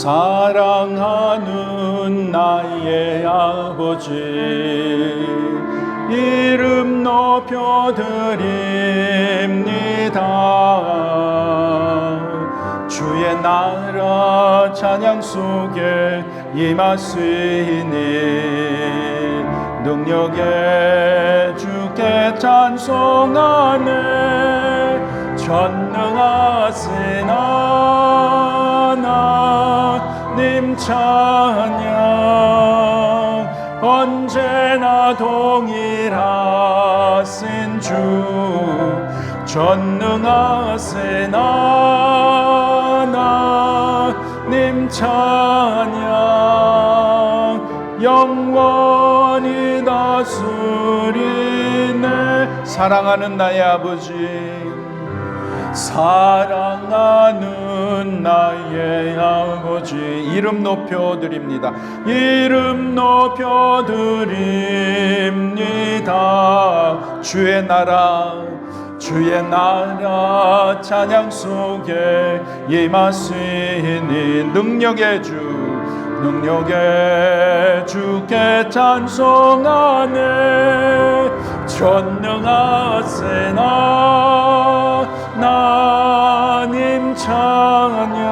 사랑하는 나의 아버지, 이름 높여드립니다. 주의 나라 찬양 속에 임하시니 능력에 주께 찬송하네. 전능하신 하나님 찬양, 언제나 동일하신 주, 전능하신 하나님 찬양, 영원히 다스리네. 사랑하는 나의 아버지, 사랑하는 나의 아버지, 이름 높여드립니다. 이름 높여드립니다. 주의 나라 찬양 속에 임하시니 능력의 주께 찬송하네. 전능하신 하나님 찬양,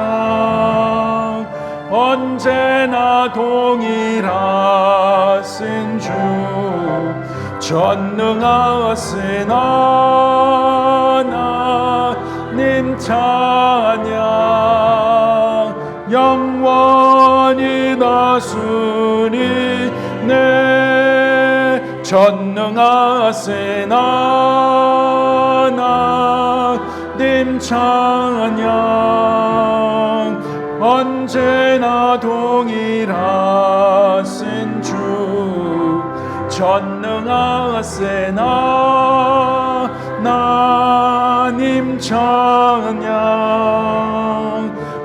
언제나 동일하신 주, 전능하신 하나님 찬양, 영원히 다스리네. 전능하신 하나님 찬양, 언제나 동일하신 주, 전능하신 하나님 찬양,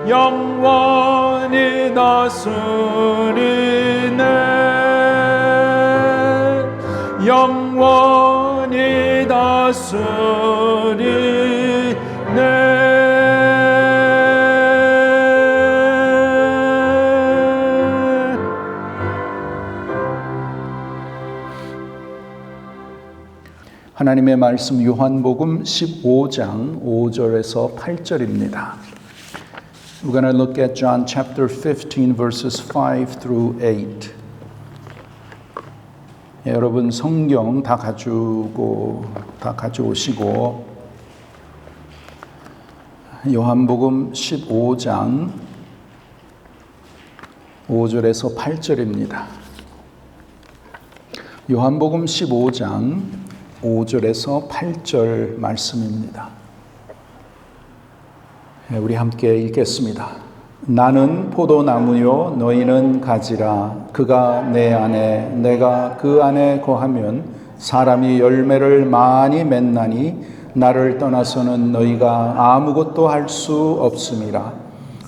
영원히 다스리네. 영원히 다스리네. 하나님의 말씀 요한복음 15장 5절에서 8절입니다. We're going to look at John chapter 15 verses 5 through 8. 여러분 성경 다 가져오시고 요한복음 15장 5절에서 8절입니다. 요한복음 15장 5절에서 8절 말씀입니다. 우리 함께 읽겠습니다. 나는 포도나무요 너희는 가지라. 그가 내 안에 내가 그 안에 거하면 사람이 열매를 많이 맺나니 나를 떠나서는 너희가 아무것도 할 수 없음이라.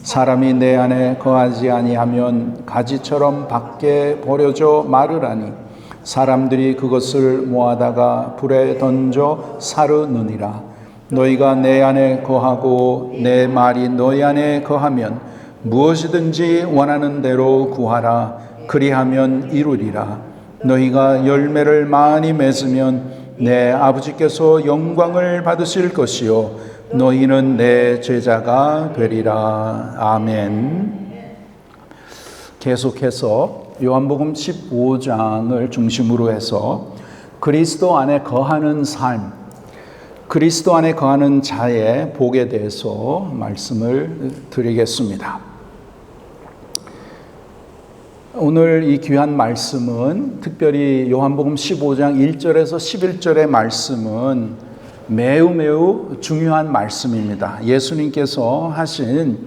사람이 내 안에 거하지 아니하면 가지처럼 밖에 버려져 마르라니 사람들이 그것을 모아다가 불에 던져 사르느니라. 너희가 내 안에 거하고 내 말이 너희 안에 거하면 무엇이든지 원하는 대로 구하라. 그리하면 이루리라. 너희가 열매를 많이 맺으면 내 아버지께서 영광을 받으실 것이요 너희는 내 제자가 되리라. 아멘. 계속해서 요한복음 15장을 중심으로 해서 그리스도 안에 거하는 삶, 그리스도 안에 거하는 자의 복에 대해서 말씀을 드리겠습니다. 오늘 이 귀한 말씀은 특별히 요한복음 15장 1절에서 11절의 말씀은 매우 중요한 말씀입니다. 예수님께서 하신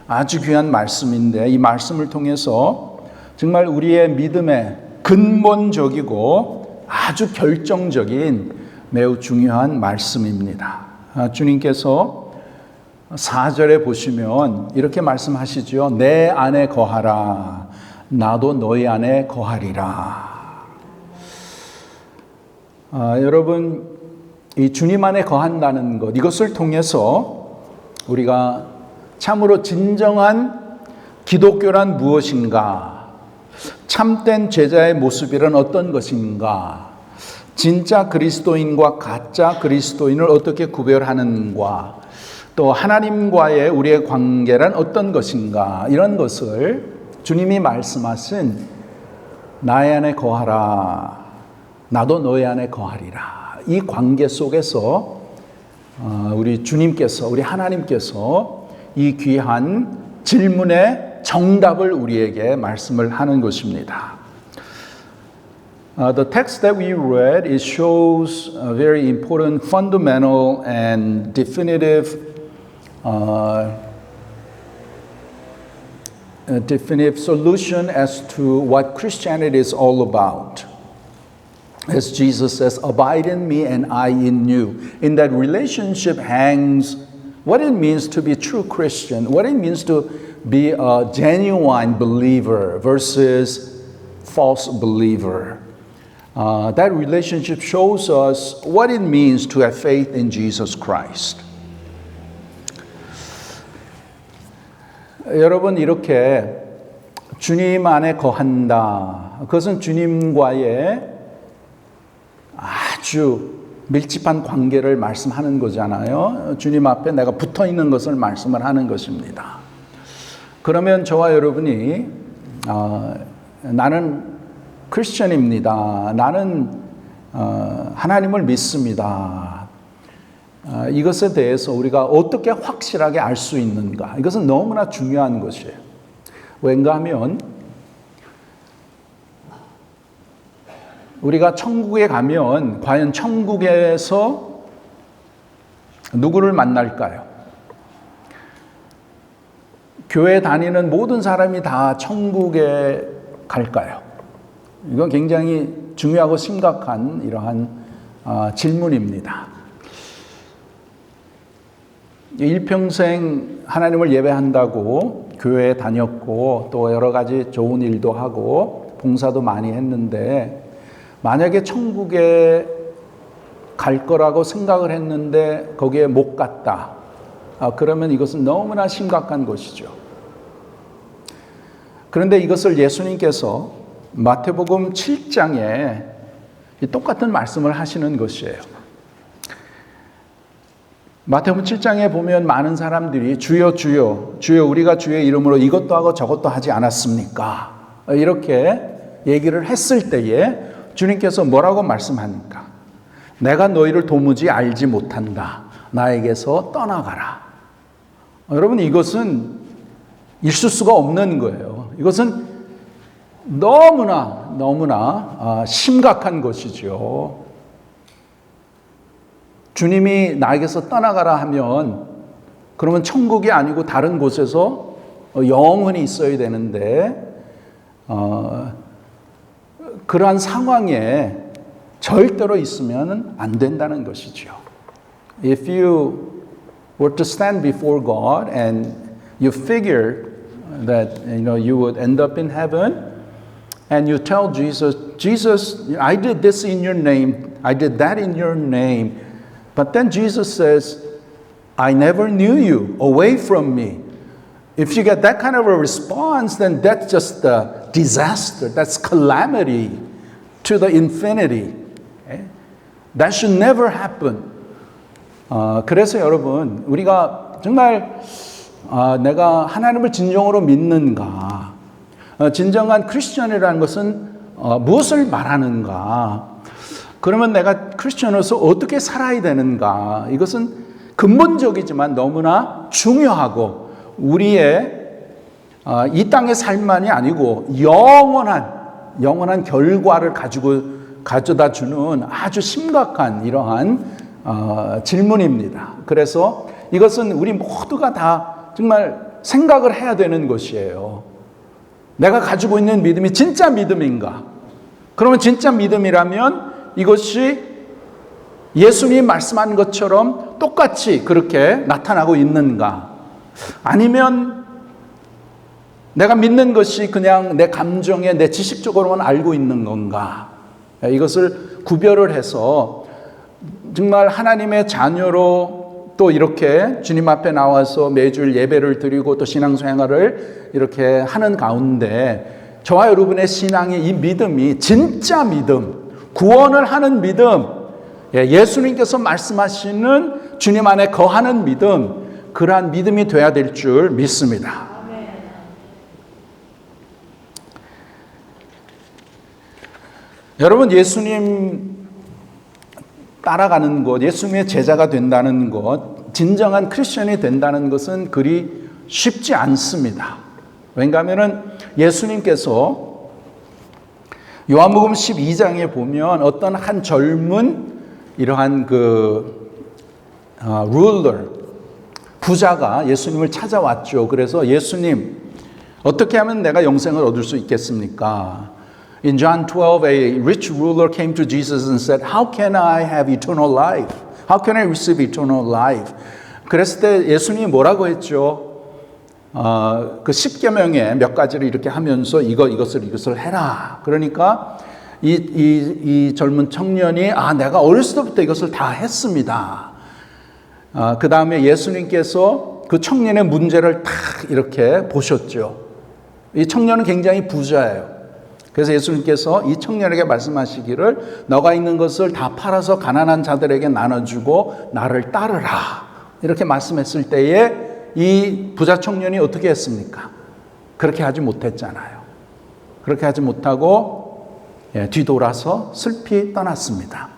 아주 귀한 말씀인데 이 말씀을 통해서 정말 우리의 믿음의 근본적이고 아주 결정적인 매우 중요한 말씀입니다. 주님께서 4절에 보시면 이렇게 말씀하시죠. 내 안에 거하라. 나도 너희 안에 거하리라. 여러분, 이 주님 안에 거한다는 것, 이것을 통해서 우리가 참으로 진정한 기독교란 무엇인가? 참된 제자의 모습이란 어떤 것인가? 진짜 그리스도인과 가짜 그리스도인을 어떻게 구별하는가? 또 하나님과의 우리의 관계란 어떤 것인가? 이런 것을 주님이 말씀하신 나의 안에 거하라. 나도 너희 안에 거하리라. 이 관계 속에서 우리 주님께서, 우리 하나님께서 이 귀한 질문의 정답을 우리에게 말씀을 하는 것입니다. The text that we read, it shows a very important, fundamental, and definitive solution as to what Christianity is all about. As Jesus says, abide in me and I in you. In that relationship hangs what it means to be a true Christian, what it means to be a genuine believer versus false believer. That relationship shows us what it means to have faith in Jesus Christ. 여러분, 이렇게 주님 안에 거한다. 그것은 주님과의 아주 밀집한 관계를 말씀하는 거잖아요. 주님 앞에 내가 붙어 있는 것을 말씀을 하는 것입니다. 그러면 저와 여러분이 나는 크리스천입니다. 나는 하나님을 믿습니다. 이것에 대해서 우리가 어떻게 확실하게 알 수 있는가? 이것은 너무나 중요한 것이에요. 왠가 하면 우리가 천국에 가면 과연 천국에서 누구를 만날까요? 교회 다니는 모든 사람이 다 천국에 갈까요? 이건 굉장히 중요하고 심각한 이러한 질문입니다. 일평생 하나님을 예배한다고 교회에 다녔고 또 여러 가지 좋은 일도 하고 봉사도 많이 했는데 만약에 천국에 갈 거라고 생각을 했는데 거기에 못 갔다. 그러면 이것은 너무나 심각한 것이죠. 그런데 이것을 예수님께서 마태복음 7장에 똑같은 말씀을 하시는 것이에요. 마태복음 7장에 보면 많은 사람들이 주여 주여 주여 우리가 주의 이름으로 이것도 하고 저것도 하지 않았습니까? 이렇게 얘기를 했을 때에 주님께서 뭐라고 말씀합니까? 내가 너희를 도무지 알지 못한다. 나에게서 떠나가라. 여러분, 이것은 있을 수가 없는 거예요. 이것은 너무나 심각한 것이죠. 주님이 나에게서 떠나가라 하면 그러면 천국이 아니고 다른 곳에서 영원히 있어야 되는데 그러한 상황에 절대로 있으면 안 된다는 것이죠. If you were to stand before God and you figure that you would end up in heaven and you tell Jesus, I did this in your name, I did that in your name, but then Jesus says, I never knew you, away from me. If you get that kind of a response, then that's just a disaster. That's calamity to the infinity. That should never happen. 그래서 여러분, 우리가 정말 내가 하나님을 진정으로 믿는가? 진정한 크리스천이라는 것은 무엇을 말하는가? 그러면 내가 크리스천으로서 어떻게 살아야 되는가? 이것은 근본적이지만 너무나 중요하고 우리의 이 땅의 삶만이 아니고 영원한 결과를 가져다 주는 아주 심각한 이러한 질문입니다. 그래서 이것은 우리 모두가 다 정말 생각을 해야 되는 것이에요. 내가 가지고 있는 믿음이 진짜 믿음인가? 그러면 진짜 믿음이라면 이것이 예수님 말씀한 것처럼 똑같이 그렇게 나타나고 있는가? 아니면 내가 믿는 것이 그냥 내 감정에 내 지식적으로만 알고 있는 건가? 이것을 구별을 해서 정말 하나님의 자녀로 또 이렇게 주님 앞에 나와서 매주일 예배를 드리고 또 신앙생활을 이렇게 하는 가운데 저와 여러분의 신앙의 이 믿음이 진짜 믿음, 구원을 하는 믿음, 예수님께서 말씀하시는 주님 안에 거하는 믿음, 그러한 믿음이 돼야 될 줄 믿습니다. 여러분, 예수님 따라가는 것, 예수님의 제자가 된다는 것, 진정한 크리스천이 된다는 것은 그리 쉽지 않습니다. 왜냐하면 예수님께서 요한복음 12장에 보면 어떤 한 젊은 이러한 룰러, 부자가 예수님을 찾아왔죠. 그래서 예수님, 어떻게 하면 내가 영생을 얻을 수 있겠습니까? In John 12, a rich ruler came to Jesus and said, How can I have eternal life? How can I receive eternal life? 그랬을 때 예수님이 뭐라고 했죠? 그 10계명에 몇 가지를 이렇게 하면서 이것을 해라. 그러니까 이 젊은 청년이 내가 어렸을 때부터 이것을 다 했습니다. 그 다음에 예수님께서 그 청년의 문제를 딱 이렇게 보셨죠. 이 청년은 굉장히 부자예요. 그래서 예수님께서 이 청년에게 말씀하시기를 너가 있는 것을 다 팔아서 가난한 자들에게 나눠주고 나를 따르라. 이렇게 말씀했을 때에 이 부자 청년이 어떻게 했습니까? 그렇게 하지 못했잖아요. 그렇게 하지 못하고 뒤돌아서 슬피 떠났습니다.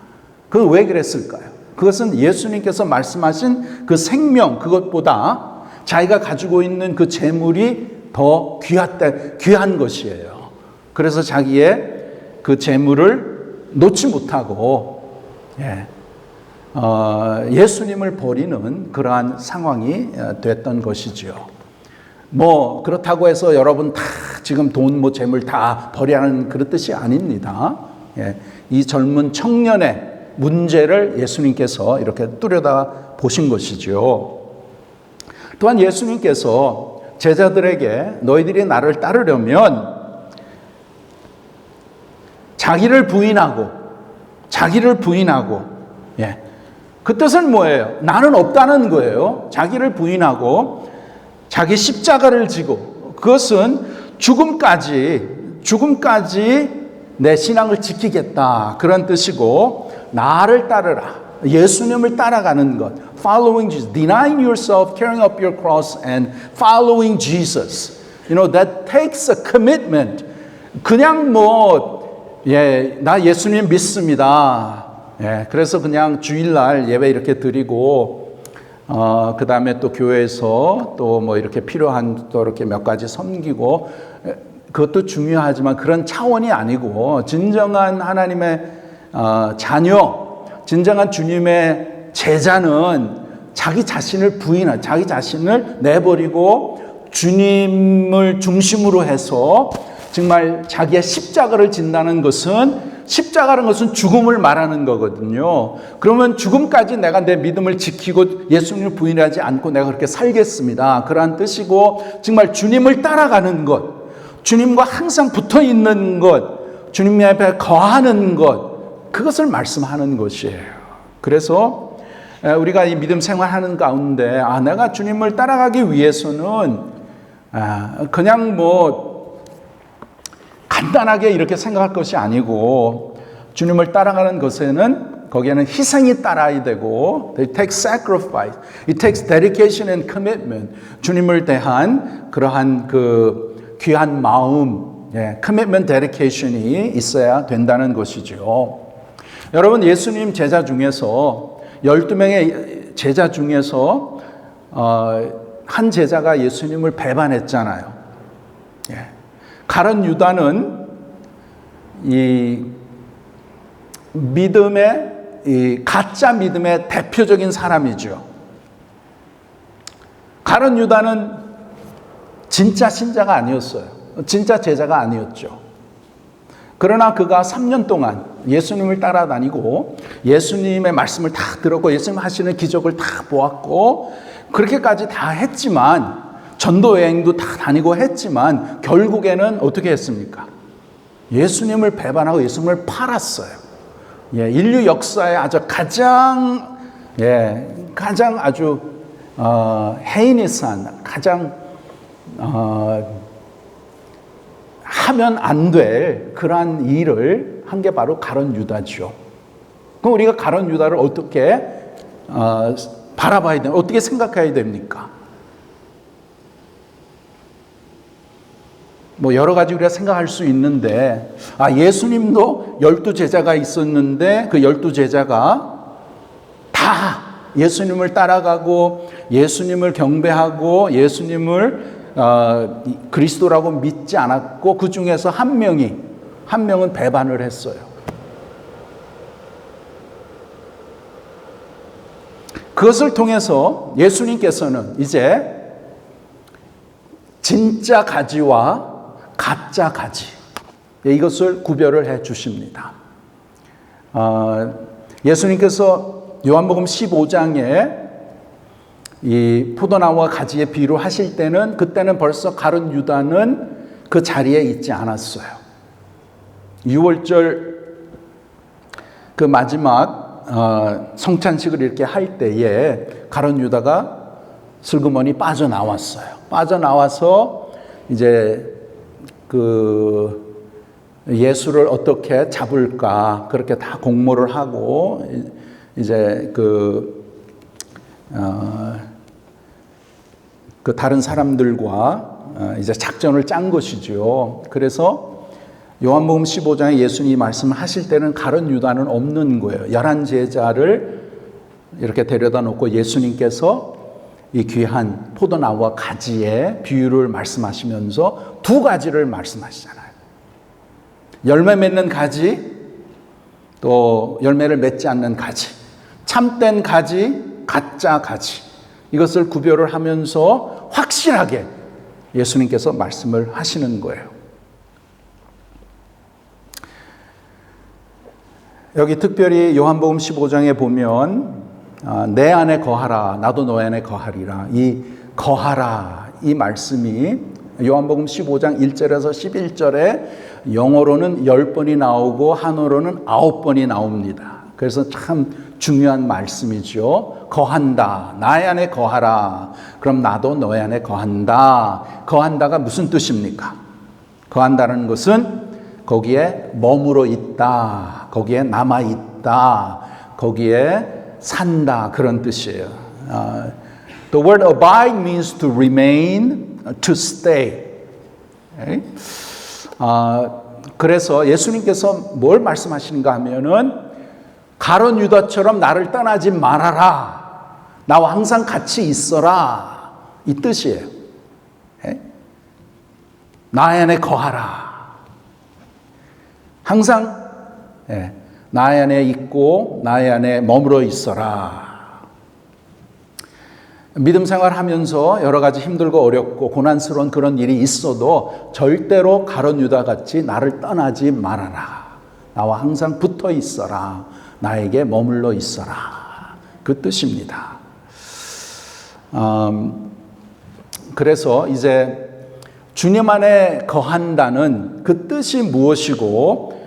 그건 왜 그랬을까요? 그것은 예수님께서 말씀하신 그 생명, 그것보다 자기가 가지고 있는 그 재물이 더 귀한 것이에요. 그래서 자기의 그 재물을 놓지 못하고 예수님을 버리는 그러한 상황이 됐던 것이죠. 뭐 그렇다고 해서 여러분 다 지금 돈, 재물 다 버리라는 그런 뜻이 아닙니다. 이 젊은 청년의 문제를 예수님께서 이렇게 뚜려다 보신 것이죠. 또한 예수님께서 제자들에게 너희들이 나를 따르려면 자기를 부인하고 그 뜻은 뭐예요? 나는 없다는 거예요. 자기를 부인하고 자기 십자가를 지고 그것은 죽음까지 내 신앙을 지키겠다 그런 뜻이고 나를 따르라. 예수님을 따라가는 것. Following Jesus. Denying yourself, carrying up your cross and following Jesus. That takes a commitment. 그냥 나 예수님 믿습니다. 그래서 그냥 주일날 예배 이렇게 드리고, 그 다음에 또 교회에서 또 이렇게 필요한 또 이렇게 몇 가지 섬기고, 그것도 중요하지만 그런 차원이 아니고, 진정한 하나님의 자녀, 진정한 주님의 제자는 자기 자신을 자기 자신을 내버리고 주님을 중심으로 해서 정말 자기의 십자가를 진다는 것은 죽음을 말하는 거거든요. 그러면 죽음까지 내가 내 믿음을 지키고 예수님을 부인하지 않고 내가 그렇게 살겠습니다. 그러한 뜻이고 정말 주님을 따라가는 것, 주님과 항상 붙어 있는 것, 주님 앞에 거하는 것, 그것을 말씀하는 것이에요. 그래서 우리가 이 믿음 생활하는 가운데 내가 주님을 따라가기 위해서는 그냥 간단하게 이렇게 생각할 것이 아니고 주님을 따라가는 것에는 거기에는 희생이 따라야 되고 it takes sacrifice, it takes dedication and commitment. 주님을 대한 그러한 그 귀한 마음, commitment, dedication이 있어야 된다는 것이죠. 여러분 예수님 제자 중에서 12명의 제자 중에서 한 제자가 예수님을 배반했잖아요. 가룟 유다는 이 믿음의 이 가짜 믿음의 대표적인 사람이죠. 가룟 유다는 진짜 신자가 아니었어요. 진짜 제자가 아니었죠. 그러나 그가 3년 동안 예수님을 따라다니고 예수님의 말씀을 다 들었고 예수님 하시는 기적을 다 보았고 그렇게까지 다 했지만 전도 여행도 다 다니고 했지만 결국에는 어떻게 했습니까? 예수님을 배반하고 예수님을 팔았어요. 인류 역사의 아주 가장 가장 아주 헤이니스한, 가장 하면 안 될 그러한 일을 한 게 바로 가룟 유다죠. 그럼 우리가 가룟 유다를 어떻게 바라봐야 됩니까? 어떻게 생각해야 됩니까? 뭐 여러 가지 우리가 생각할 수 있는데, 예수님도 12제자가 있었는데 그 12제자가 다 예수님을 따라가고 예수님을 경배하고 예수님을 그리스도라고 믿지 않았고, 그 중에서 한 명은 배반을 했어요. 그것을 통해서 예수님께서는 이제 진짜 가지와 가짜 가지, 이것을 구별을 해 주십니다. 예수님께서 요한복음 15장에 이 포도나무와 가지의 비유를 하실 때는, 그때는 벌써 가룟 유다는 그 자리에 있지 않았어요. 6월절 그 마지막 성찬식을 이렇게 할 때에 가룟 유다가 슬그머니 빠져나왔어요. 빠져나와서 이제 그 예수를 어떻게 잡을까 그렇게 다 공모를 하고 이제 그 다른 사람들과 이제 작전을 짠 것이죠. 그래서 요한복음 15장에 예수님이 말씀하실 때는 가룟 유다는 없는 거예요. 11제자를 이렇게 데려다 놓고 예수님께서 이 귀한 포도나무와 가지의 비유를 말씀하시면서 두 가지를 말씀하시잖아요. 열매 맺는 가지, 또 열매를 맺지 않는 가지, 참된 가지, 가짜 가지, 이것을 구별을 하면서 확실하게 예수님께서 말씀을 하시는 거예요. 여기 특별히 요한복음 15장에 보면 내 안에 거하라, 나도 너 안에 거하리라. 이 거하라, 이 말씀이 요한복음 15장 1절에서 11절에 영어로는 10번이 나오고 한어로는 9번이 나옵니다. 그래서 참 중요한 말씀이죠. 거한다, 나의 안에 거하라. 그럼 나도 너의 안에 거한다. 거한다가 무슨 뜻입니까? 거한다는 것은 거기에 머물러 있다, 거기에 남아 있다, 거기에 산다, 그런 뜻이에요. The word abide means to remain, to stay. Okay? 그래서 예수님께서 뭘 말씀하시는가 하면은 가룟 유다처럼 나를 떠나지 말아라, 나와 항상 같이 있어라, 이 뜻이에요. Okay? 나 안에 거하라. 항상 나 안에 있고 나의 안에 머물러 있어라. 믿음 생활하면서 여러 가지 힘들고 어렵고 고난스러운 그런 일이 있어도 절대로 가룟 유다 같이 나를 떠나지 말아라. 나와 항상 붙어 있어라. 나에게 머물러 있어라. 그 뜻입니다. 그래서 이제 주님 안에 거한다는 그 뜻이 무엇이고,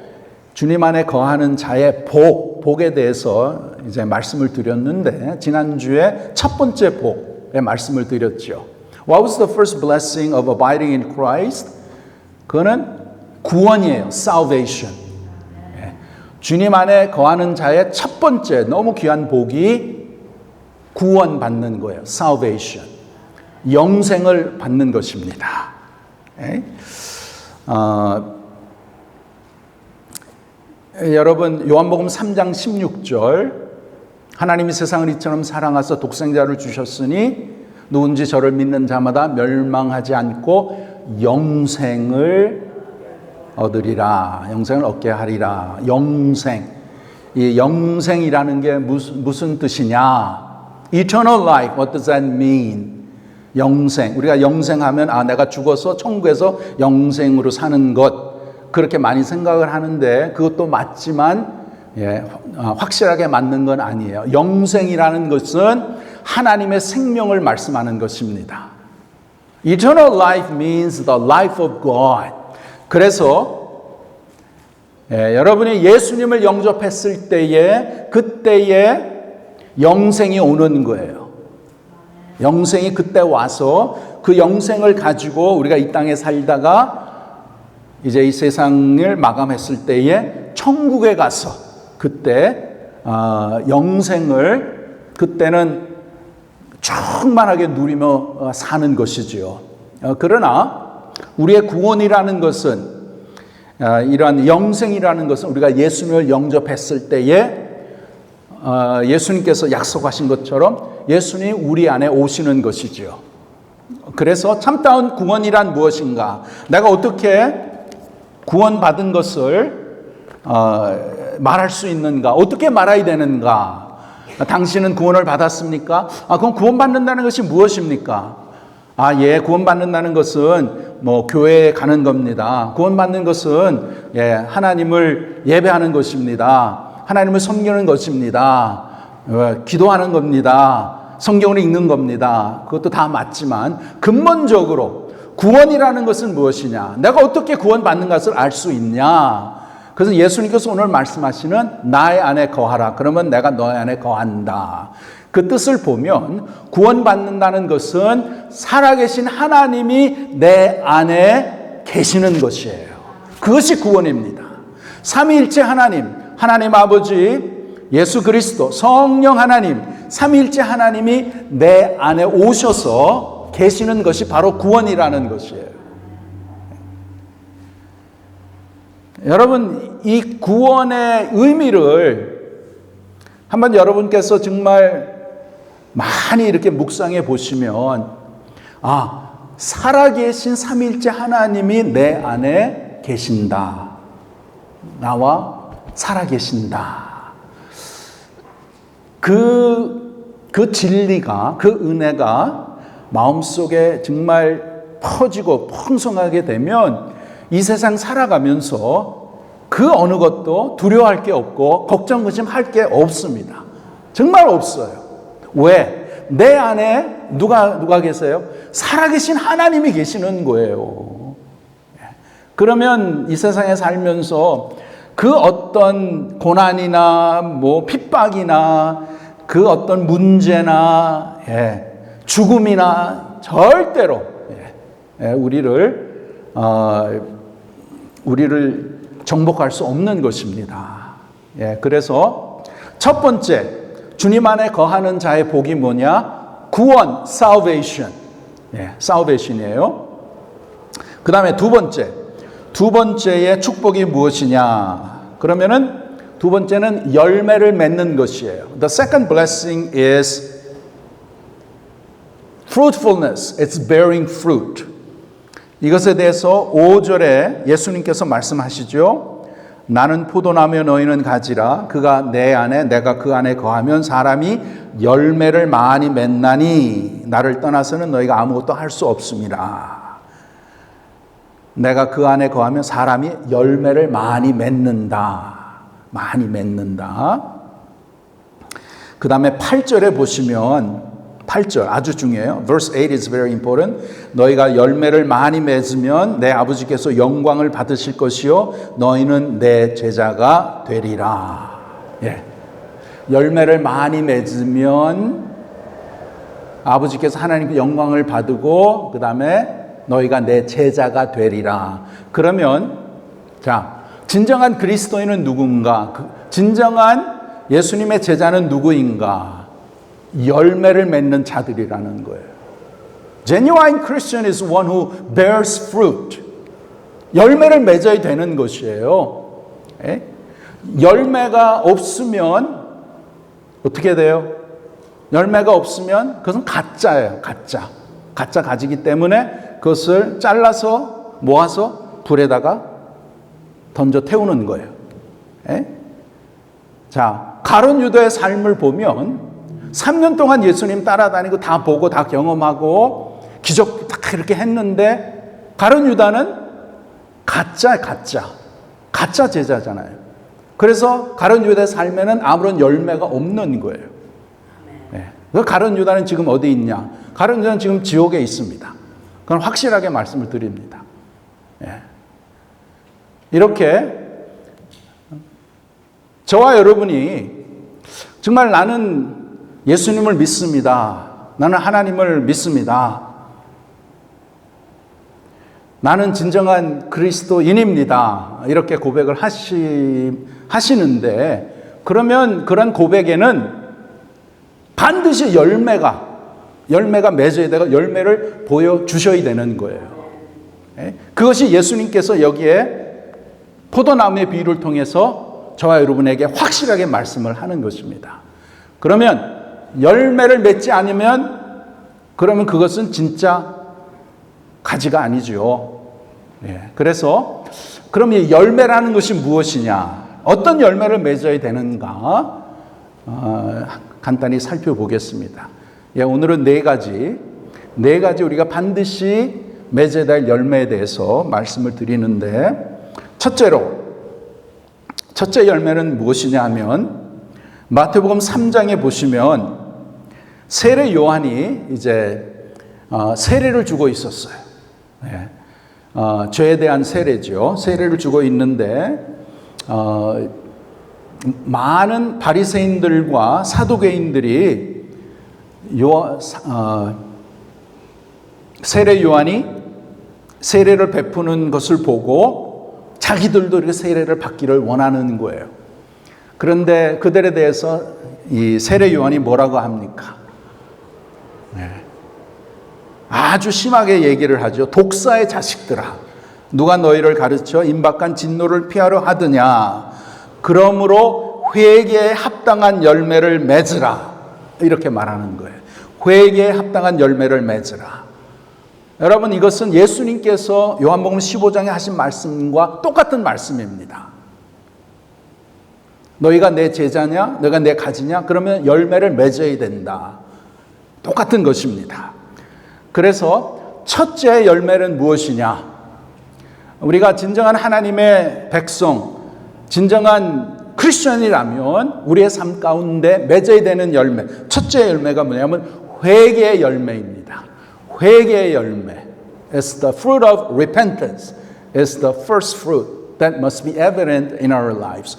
주님 안에 거하는 자의 복에 대해서 이제 말씀을 드렸는데, 지난주에 첫 번째 복의 말씀을 드렸죠. What was the first blessing of abiding in Christ? 그거는 구원이에요. Salvation. 주님 안에 거하는 자의 첫 번째 너무 귀한 복이 구원받는 거예요. Salvation. 영생을 받는 것입니다. 여러분, 요한복음 3장 16절, 하나님이 세상을 이처럼 사랑하사 독생자를 주셨으니 누군지 저를 믿는 자마다 멸망하지 않고 영생을 얻으리라. 영생을 얻게 하리라. 영생. 이 영생이라는 게 무슨 뜻이냐? Eternal life. What does that mean? 영생. 우리가 영생하면 내가 죽어서 천국에서 영생으로 사는 것, 그렇게 많이 생각을 하는데 그것도 맞지만 확실하게 맞는 건 아니에요. 영생이라는 것은 하나님의 생명을 말씀하는 것입니다. Eternal life means the life of God. 그래서 여러분이 예수님을 영접했을 때에, 그때에 영생이 오는 거예요. 영생이 그때 와서 그 영생을 가지고 우리가 이 땅에 살다가 이제 이 세상을 마감했을 때에 천국에 가서 그때 영생을 그때는 충만하게 누리며 사는 것이지요. 그러나 우리의 구원이라는 것은 이러한 영생이라는 것은 우리가 예수님을 영접했을 때에 예수님께서 약속하신 것처럼 예수님이 우리 안에 오시는 것이지요. 그래서 참다운 구원이란 무엇인가? 내가 어떻게 구원받은 것을 말할 수 있는가? 어떻게 말해야 되는가? 당신은 구원을 받았습니까? 그럼 구원받는다는 것이 무엇입니까? 예, 구원받는다는 것은 뭐 교회에 가는 겁니다. 구원받는 것은 하나님을 예배하는 것입니다. 하나님을 섬기는 것입니다. 기도하는 겁니다. 성경을 읽는 겁니다. 그것도 다 맞지만 근본적으로 구원이라는 것은 무엇이냐? 내가 어떻게 구원받는 것을 알 수 있냐? 그래서 예수님께서 오늘 말씀하시는 나의 안에 거하라. 그러면 내가 너의 안에 거한다. 그 뜻을 보면 구원받는다는 것은 살아계신 하나님이 내 안에 계시는 것이에요. 그것이 구원입니다. 삼위일체 하나님, 하나님 아버지, 예수 그리스도, 성령 하나님, 삼위일체 하나님이 내 안에 오셔서 계시는 것이 바로 구원이라는 것이에요. 여러분, 이 구원의 의미를 한번 여러분께서 정말 많이 이렇게 묵상해 보시면 살아계신 삼위일체 하나님이 내 안에 계신다. 나와 살아계신다. 그 진리가, 그 은혜가 마음속에 정말 퍼지고 풍성하게 되면 이 세상 살아가면서 그 어느 것도 두려워할 게 없고 걱정, 의심할 게 없습니다. 정말 없어요. 왜? 내 안에 누가 계세요? 살아계신 하나님이 계시는 거예요. 그러면 이 세상에 살면서 그 어떤 고난이나 뭐 핍박이나 그 어떤 문제나 죽음이나 절대로 우리를 정복할 수 없는 것입니다. 그래서 첫 번째, 주님 안에 거하는 자의 복이 뭐냐? 구원, salvation. salvation이에요. 그 다음에 두 번째의 축복이 무엇이냐? 그러면은 두 번째는 열매를 맺는 것이에요. The second blessing is fruitfulness. It's bearing fruit. 이것에 대해서 5절에 예수님께서 말씀하시죠. 나는 포도나무 너희는 가지라. 그가 내 안에 내가 그 안에 거하면 사람이 열매를 많이 맺나니 나를 떠나서는 너희가 아무것도 할 수 없습니다. 내가 그 안에 거하면 사람이 열매를 많이 맺는다. 많이 맺는다. 그 다음에 8절에 보시면 8절 아주 중요해요. Verse 8 is very important. 너희가 열매를 많이 맺으면 내 아버지께서 영광을 받으실 것이요 너희는 내 제자가 되리라. 열매를 많이 맺으면 아버지께서 하나님께 영광을 받고 그 다음에 너희가 내 제자가 되리라. 그러면 진정한 그리스도인은 누군가? 진정한 예수님의 제자는 누구인가? 열매를 맺는 자들이라는 거예요. Genuine Christian is one who bears fruit. 열매를 맺어야 되는 것이에요. 열매가 없으면 어떻게 돼요? 열매가 없으면 그것은 가짜예요. 가짜 가지기 때문에 그것을 잘라서 모아서 불에다가 던져 태우는 거예요. 가룟 유다의 삶을 보면 3년 동안 예수님 따라다니고 다 보고 다 경험하고 기적도 다 이렇게 했는데 가룟 유다는 가짜 제자잖아요. 그래서 가룟 유다의 삶에는 아무런 열매가 없는 거예요. 그 가룟 유다는 지금 어디 있냐? 가룟 유다는 지금 지옥에 있습니다. 그건 확실하게 말씀을 드립니다. 이렇게 저와 여러분이 정말 나는 예수님을 믿습니다. 나는 하나님을 믿습니다. 나는 진정한 그리스도인입니다. 이렇게 고백을 하시는데, 그러면 그런 고백에는 반드시 열매가 맺어야 되고 열매를 보여주셔야 되는 거예요. 그것이 예수님께서 여기에 포도나무의 비유를 통해서 저와 여러분에게 확실하게 말씀을 하는 것입니다. 그러면 열매를 맺지 않으면 그러면 그것은 진짜 가지가 아니죠. 그래서 그럼 이 열매라는 것이 무엇이냐? 어떤 열매를 맺어야 되는가? 간단히 살펴보겠습니다. 오늘은 네 가지 우리가 반드시 맺어야 될 열매에 대해서 말씀을 드리는데, 첫째 열매는 무엇이냐 하면 마태복음 3장에 보시면 세례 요한이 이제 세례를 주고 있었어요. 죄에 대한 세례죠. 세례를 주고 있는데 많은 바리새인들과 사두개인들이 세례 요한이 세례를 베푸는 것을 보고 자기들도 이렇게 세례를 받기를 원하는 거예요. 그런데 그들에 대해서 이 세례 요한이 뭐라고 합니까? 아주 심하게 얘기를 하죠. 독사의 자식들아, 누가 너희를 가르쳐 임박한 진노를 피하려 하느냐? 그러므로 회개에 합당한 열매를 맺으라. 이렇게 말하는 거예요. 회개에 합당한 열매를 맺으라. 여러분, 이것은 예수님께서 요한복음 15장에 하신 말씀과 똑같은 말씀입니다. 너희가 내 제자냐? 너희가 내 가지냐? 그러면 열매를 맺어야 된다. 똑같은 것입니다. 그래서 첫째 열매는 무엇이냐? 우리가 진정한 하나님의 백성, 진정한 크리스천이라면 우리의 삶 가운데 맺어야 되는 열매, 첫째 열매가 뭐냐면 회개의 열매입니다. 회개의 열매. It's the fruit of repentance. It's the first fruit that must be evident in our lives.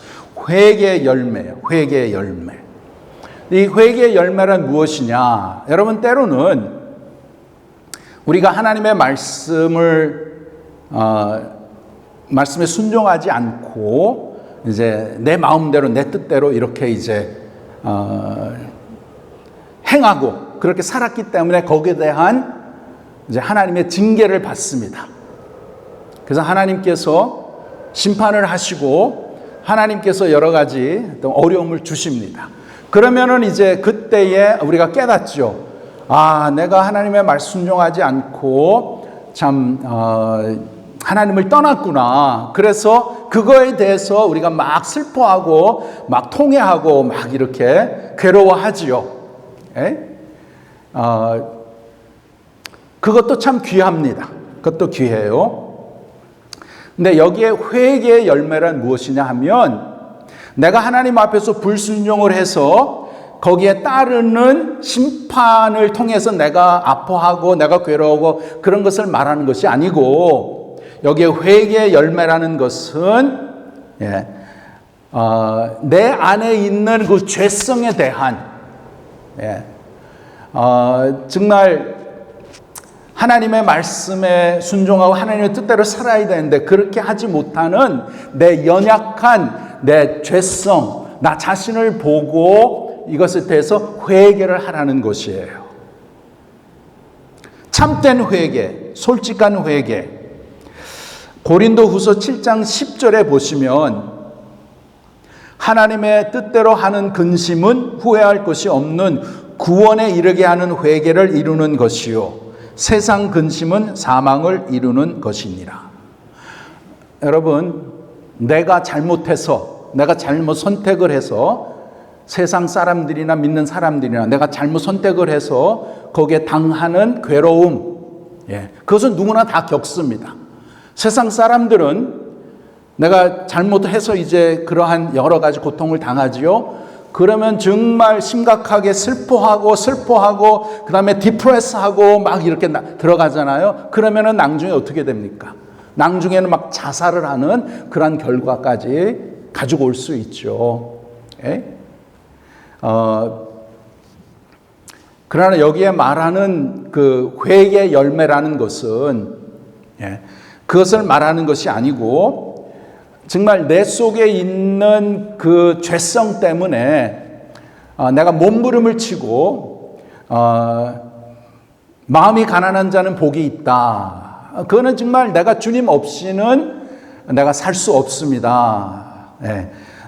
회개의 열매예요. 회개의 열매. 이 회개의 열매란 무엇이냐? 여러분, 때로는 우리가 하나님의 말씀에 순종하지 않고 이제 내 마음대로 내 뜻대로 이렇게 이제 행하고 그렇게 살았기 때문에 거기에 대한 이제 하나님의 징계를 받습니다. 그래서 하나님께서 심판을 하시고 하나님께서 여러 가지 어려움을 주십니다. 그러면은 이제 그때에 우리가 깨닫죠. 내가 하나님의 말씀 순종하지 않고 참 하나님을 떠났구나. 그래서 그거에 대해서 우리가 막 슬퍼하고 막 통회하고 막 이렇게 괴로워하지요. 그것도 참 귀합니다. 그것도 귀해요. 근데 여기에 회개의 열매란 무엇이냐 하면 내가 하나님 앞에서 불순종을 해서 거기에 따르는 심판을 통해서 내가 아파하고 내가 괴로워하고 그런 것을 말하는 것이 아니고, 여기에 회개의 열매라는 것은 내 안에 있는 그 죄성에 대한 정말 하나님의 말씀에 순종하고 하나님의 뜻대로 살아야 되는데 그렇게 하지 못하는 내 연약한 내 죄성, 나 자신을 보고 이것에 대해서 회개를 하라는 것이에요. 참된 회개, 솔직한 회개. 고린도후서 7장 10절에 보시면 하나님의 뜻대로 하는 근심은 후회할 것이 없는 구원에 이르게 하는 회개를 이루는 것이요 세상 근심은 사망을 이루는 것이니라. 여러분, 내가 잘못 선택을 해서 세상 사람들이나 믿는 사람들이나 내가 잘못 선택을 해서 거기에 당하는 괴로움, 그것은 누구나 다 겪습니다. 세상 사람들은 내가 잘못해서 이제 그러한 여러 가지 고통을 당하지요. 그러면 정말 심각하게 슬퍼하고 그 다음에 디프레스하고 막 이렇게 들어가잖아요. 그러면은 나중에 어떻게 됩니까? 나중에는 막 자살을 하는 그런 결과까지 가지고 올 수 있죠. 그러나 여기에 말하는 그 회개 열매라는 것은 그것을 말하는 것이 아니고 정말 내 속에 있는 그 죄성 때문에 내가 몸부림을 치고 마음이 가난한 자는 복이 있다. 그거는 정말 내가 주님 없이는 내가 살 수 없습니다.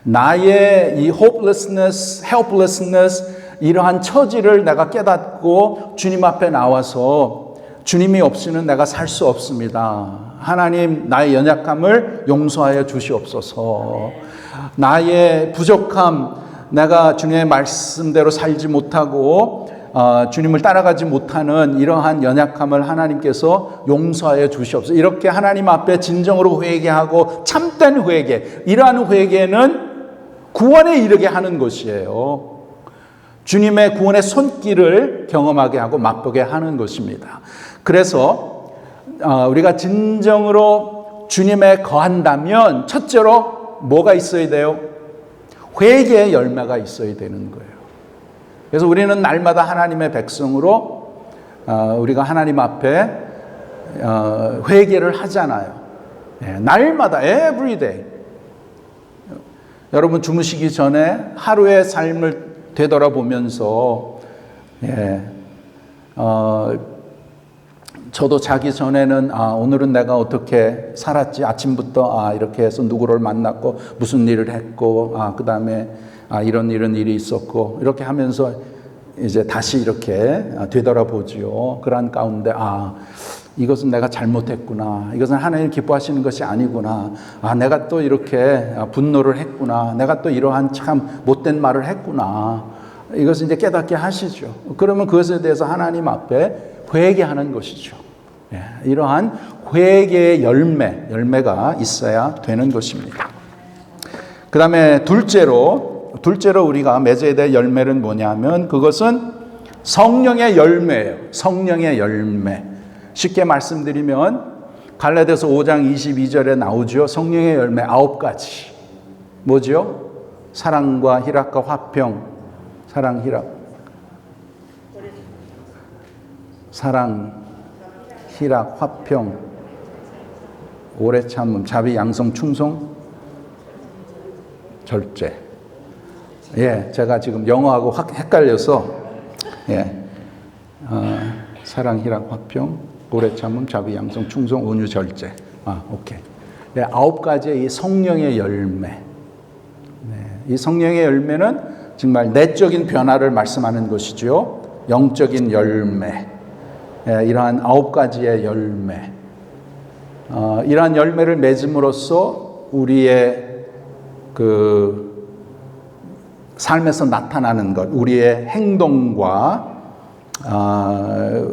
나의 이 hopelessness, helplessness 이러한 처지를 내가 깨닫고 주님 앞에 나와서 주님이 없이는 내가 살 수 없습니다. 하나님, 나의 연약함을 용서하여 주시옵소서. 나의 부족함, 내가 주님의 말씀대로 살지 못하고 주님을 따라가지 못하는 이러한 연약함을 하나님께서 용서하여 주시옵소서. 이렇게 하나님 앞에 진정으로 회개하고 참된 회개, 이러한 회개는 구원에 이르게 하는 것이에요. 주님의 구원의 손길을 경험하게 하고 맛보게 하는 것입니다. 그래서 우리가 진정으로 주님에 거한다면 첫째로 뭐가 있어야 돼요? 회개의 열매가 있어야 되는 거예요. 그래서 우리는 날마다 하나님의 백성으로 우리가 하나님 앞에 회개를 하잖아요. 날마다 every day. 여러분 주무시기 전에 하루의 삶을 되돌아보면서 저도 자기 전에는 오늘은 내가 어떻게 살았지, 아침부터 이렇게 해서 누구를 만났고 무슨 일을 했고 그 다음에 이런 일이 있었고 이렇게 하면서 이제 다시 이렇게 되돌아보지요. 그러한 가운데 이것은 내가 잘못했구나, 이것은 하나님 기뻐하시는 것이 아니구나, 내가 또 이렇게 분노를 했구나, 내가 또 이러한 참 못된 말을 했구나, 이것을 이제 깨닫게 하시죠. 그러면 그것에 대해서 하나님 앞에 회개하는 것이죠. 이러한 회개의 열매가 있어야 되는 것입니다. 그 다음에 둘째로 우리가 맺어야 될 열매는 뭐냐면 그것은 성령의 열매예요. 성령의 열매. 쉽게 말씀드리면 갈라디아서 5장 22절에 나오죠. 성령의 열매 9가지. 뭐죠? 사랑과 희락과 화평. 사랑, 희락, 화평, 오래 참음, 자비, 양성, 충성, 절제. 제가 지금 영어하고 헷갈려서 사랑, 희락, 화평, 오래 참음, 자비, 양성, 충성, 온유, 절제. 오케이. 9가지의 이 성령의 열매. 이 성령의 열매는 정말 내적인 변화를 말씀하는 것이죠. 영적인 열매. 이러한 9가지의 열매. 이러한 열매를 맺음으로써 우리의 그 삶에서 나타나는 것, 우리의 행동과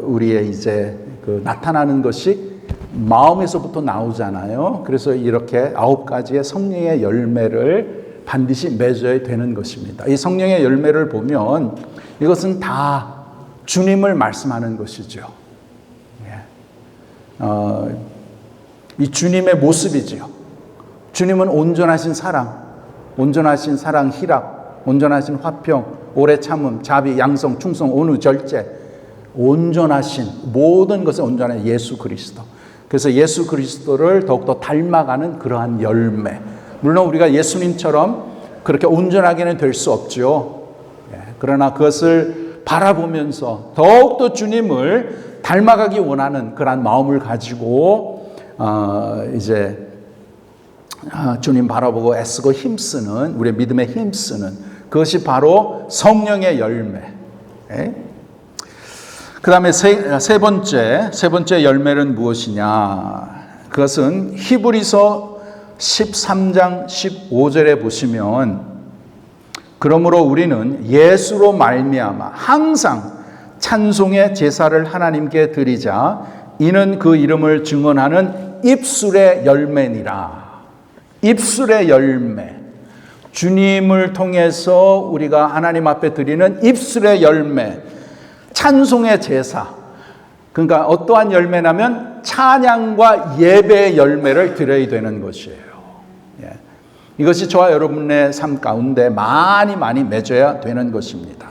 우리의 이제 그 나타나는 것이 마음에서부터 나오잖아요. 그래서 이렇게 9가지의 성령의 열매를 반드시 맺어야 되는 것입니다. 이 성령의 열매를 보면 이것은 다 주님을 말씀하는 것이죠. 이 주님의 모습이지요. 주님은 온전하신 사랑, 희락, 온전하신 화평, 오래 참음, 자비, 양성, 충성, 온유, 절제, 온전하신 모든 것에 온전한 예수 그리스도. 그래서 예수 그리스도를 더욱더 닮아가는 그러한 열매. 물론 우리가 예수님처럼 그렇게 온전하게는 될 수 없죠. 그러나 그것을 바라보면서 더욱더 주님을 닮아가기 원하는 그러한 마음을 가지고 이제 주님 바라보고 애쓰고 힘쓰는, 우리의 믿음에 힘쓰는 그것이 바로 성령의 열매. 그 다음에 세 번째 열매는 무엇이냐? 그것은 히브리서 13장 15절에 보시면, 그러므로 우리는 예수로 말미암아 항상 찬송의 제사를 하나님께 드리자. 이는 그 이름을 증언하는 입술의 열매니라. 입술의 열매. 주님을 통해서 우리가 하나님 앞에 드리는 입술의 열매. 찬송의 제사. 그러니까 어떠한 열매냐면 찬양과 예배의 열매를 드려야 되는 것이에요. 이것이 저와 여러분의 삶 가운데 많이 맺어야 되는 것입니다.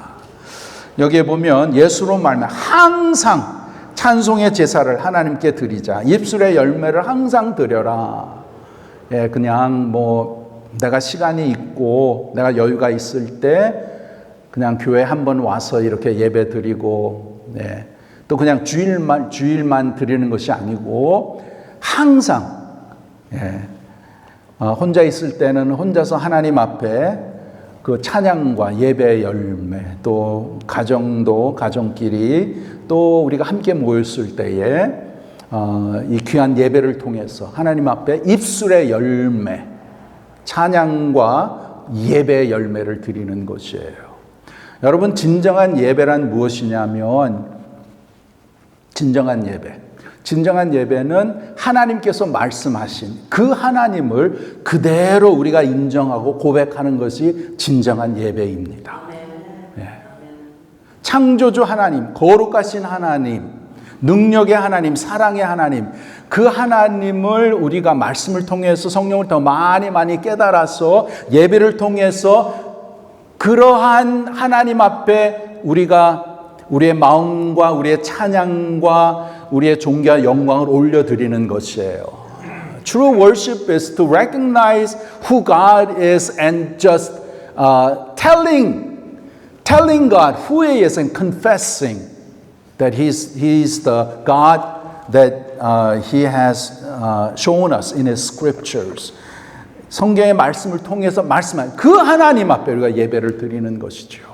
여기에 보면 예수로 말하면 항상 찬송의 제사를 하나님께 드리자. 입술의 열매를 항상 드려라. 예, 그냥 뭐 내가 시간이 있고 내가 여유가 있을 때 그냥 교회 한번 와서 이렇게 예배 드리고, 네. 또 그냥 주일만 드리는 것이 아니고 항상, 예. 혼자 있을 때는 혼자서 하나님 앞에 그 찬양과 예배의 열매, 또 가정끼리 또 우리가 함께 모였을 때에 이 귀한 예배를 통해서 하나님 앞에 입술의 열매, 찬양과 예배의 열매를 드리는 것이에요. 여러분, 진정한 예배란 무엇이냐면, 진정한 예배는 하나님께서 말씀하신 그 하나님을 그대로 우리가 인정하고 고백하는 것이 진정한 예배입니다. 네. 창조주 하나님, 거룩하신 하나님, 능력의 하나님, 사랑의 하나님, 그 하나님을 우리가 말씀을 통해서 성령을 더 많이 깨달아서 예배를 통해서 그러한 하나님 앞에 우리가 우리의 마음과 우리의 찬양과 우리의 존귀와 영광을 올려드리는 것이에요. True worship is to recognize who God is and just telling God who He is and confessing that He is the God that He has shown us in His scriptures. 성경의 말씀을 통해서 말씀한 그 하나님 앞에 우리가 예배를 드리는 것이죠.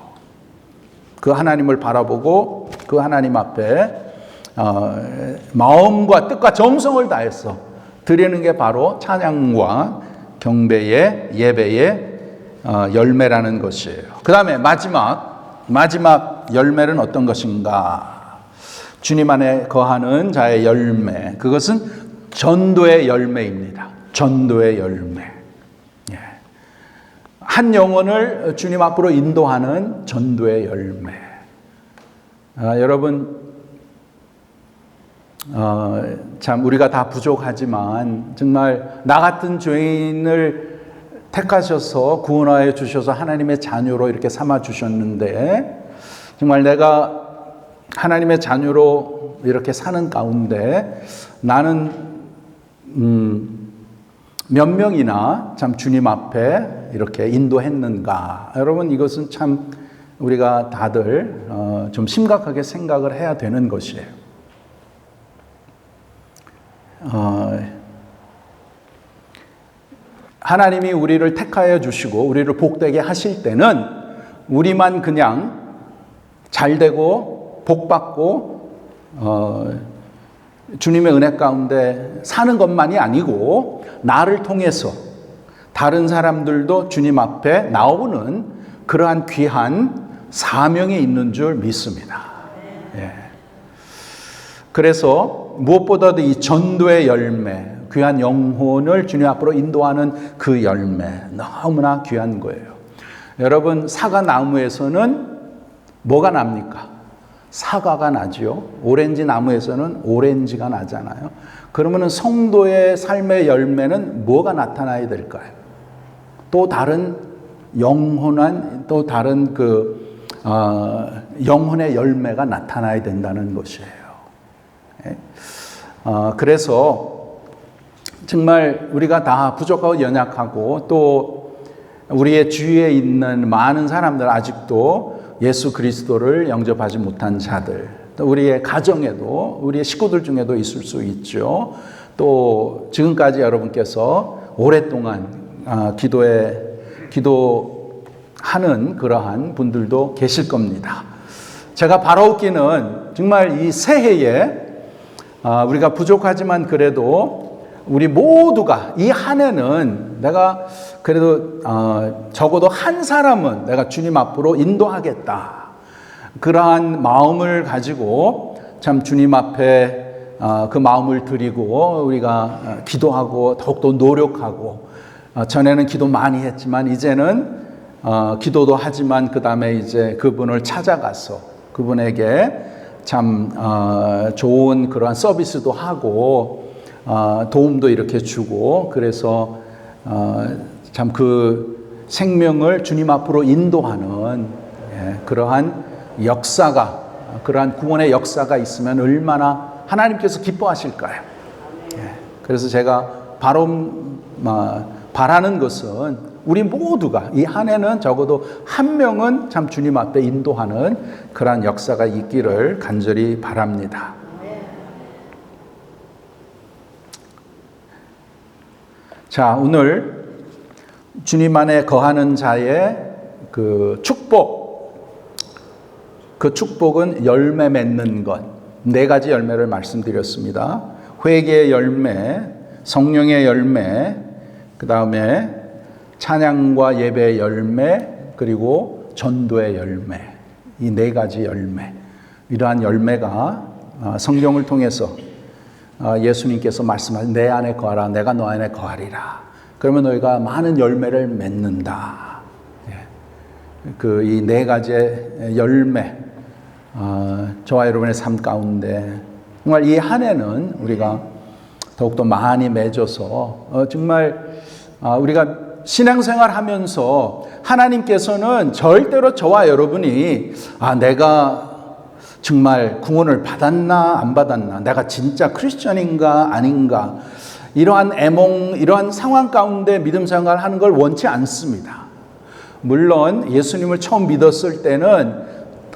그 하나님을 바라보고 그 하나님 앞에 마음과 뜻과 정성을 다해서 드리는 게 바로 찬양과 경배의 예배의 열매라는 것이에요. 그 다음에 마지막 열매는 어떤 것인가? 주님 안에 거하는 자의 열매, 그것은 전도의 열매입니다. 전도의 열매. 한 영혼을 주님 앞으로 인도하는 전도의 열매. 여러분, 참 우리가 다 부족하지만 정말 나 같은 죄인을 택하셔서 구원하여 주셔서 하나님의 자녀로 이렇게 삼아 주셨는데, 정말 내가 하나님의 자녀로 이렇게 사는 가운데 나는 몇 명이나 참 주님 앞에 이렇게 인도했는가? 여러분, 이것은 참 우리가 다들 좀 심각하게 생각을 해야 되는 것이에요. 하나님이 우리를 택하여 주시고 우리를 복되게 하실 때는 우리만 그냥 잘되고 복받고 주님의 은혜 가운데 사는 것만이 아니고 나를 통해서 다른 사람들도 주님 앞에 나오는 그러한 귀한 사명이 있는 줄 믿습니다. 예. 그래서 무엇보다도 이 전도의 열매, 귀한 영혼을 주님 앞으로 인도하는 그 열매, 너무나 귀한 거예요. 여러분, 사과나무에서는 뭐가 납니까? 사과가 나지요. 오렌지 나무에서는 오렌지가 나잖아요. 그러면 성도의 삶의 열매는 뭐가 나타나야 될까요? 또 다른 영원한, 또 다른 영혼의 열매가 나타나야 된다는 것이에요. 그래서 정말 우리가 다 부족하고 연약하고 또 우리의 주위에 있는 많은 사람들, 아직도 예수 그리스도를 영접하지 못한 자들, 또 우리의 가정에도, 우리의 식구들 중에도 있을 수 있죠. 또 지금까지 여러분께서 오랫동안 기도하는 그러한 분들도 계실 겁니다. 제가 바라옵기는 정말 이 새해에 우리가 부족하지만 그래도 우리 모두가 이 한 해는 내가 그래도 적어도 한 사람은 내가 주님 앞으로 인도하겠다. 그러한 마음을 가지고 참 주님 앞에 그 마음을 드리고 우리가 기도하고 더욱더 노력하고, 전에는 기도 많이 했지만 이제는 기도도 하지만 그 다음에 이제 그분을 찾아가서 그분에게 참 좋은 그러한 서비스도 하고 도움도 이렇게 주고, 그래서 참 그 생명을 주님 앞으로 인도하는 그러한 역사가, 그러한 구원의 역사가 있으면 얼마나 하나님께서 기뻐하실까요? 그래서 제가 바라는 것은 우리 모두가 이 한 해는 적어도 한 명은 참 주님 앞에 인도하는 그러한 역사가 있기를 간절히 바랍니다. 자, 오늘 주님 안에 거하는 자의 그 축복, 그 축복은 열매 맺는 것, 4가지 열매를 말씀드렸습니다. 회개의 열매, 성령의 열매, 그 다음에 찬양과 예배의 열매, 그리고 전도의 열매, 이 4가지 열매, 이러한 열매가 성경을 통해서 예수님께서 말씀하신 내 안에 거하라, 내가 너 안에 거하리라. 그러면 너희가 많은 열매를 맺는다. 그 이 4가지의 열매, 저와 여러분의 삶 가운데 정말 이 한 해는 우리가 더욱더 많이 맺어서 정말 우리가 신앙생활 하면서 하나님께서는 절대로 저와 여러분이 내가 정말 구원을 받았나 안 받았나, 내가 진짜 크리스천인가 아닌가, 이러한 애몽, 이러한 상황 가운데 믿음 생활을 하는 걸 원치 않습니다. 물론 예수님을 처음 믿었을 때는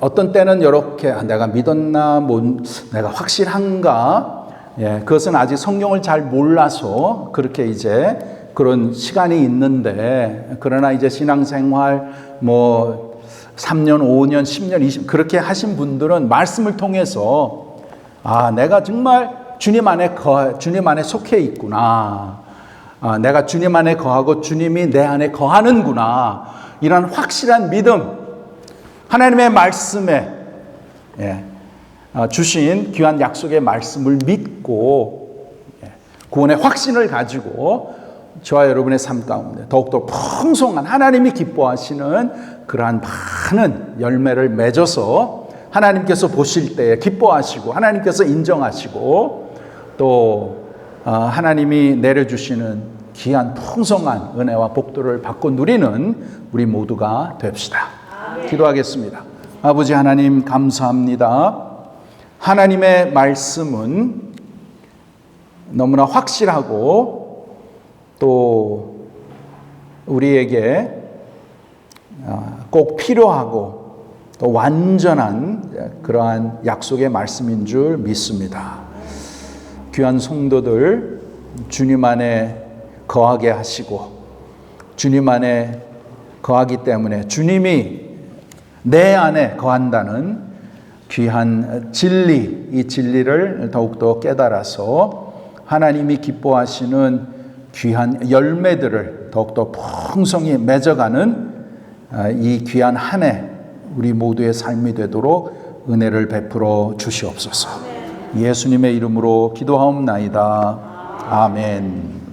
어떤 때는 이렇게 내가 믿었나, 내가 확실한가, 그것은 아직 성경을 잘 몰라서 그렇게 이제 그런 시간이 있는데, 그러나 이제 신앙생활 3년, 5년, 10년, 20년 그렇게 하신 분들은 말씀을 통해서 내가 정말 주님 안에 속해 있구나. 내가 주님 안에 거하고 주님이 내 안에 거하는구나. 이런 확실한 믿음, 하나님의 말씀에 주신 귀한 약속의 말씀을 믿고 구원의 확신을 가지고 저와 여러분의 삶 가운데 더욱더 풍성한 하나님이 기뻐하시는 그러한 많은 열매를 맺어서 하나님께서 보실 때에 기뻐하시고 하나님께서 인정하시고 또 하나님이 내려주시는 귀한 풍성한 은혜와 복도를 받고 누리는 우리 모두가 됩시다. 기도하겠습니다. 아버지 하나님 감사합니다. 하나님의 말씀은 너무나 확실하고 또 우리에게 꼭 필요하고 또 완전한 그러한 약속의 말씀인 줄 믿습니다. 귀한 성도들 주님 안에 거하게 하시고 주님 안에 거하기 때문에 주님이 내 안에 거한다는 귀한 진리, 이 진리를 더욱더 깨달아서 하나님이 기뻐하시는 귀한 열매들을 더욱더 풍성히 맺어가는 이 귀한 한 해 우리 모두의 삶이 되도록 은혜를 베풀어 주시옵소서. 예수님의 이름으로 기도하옵나이다. 아멘.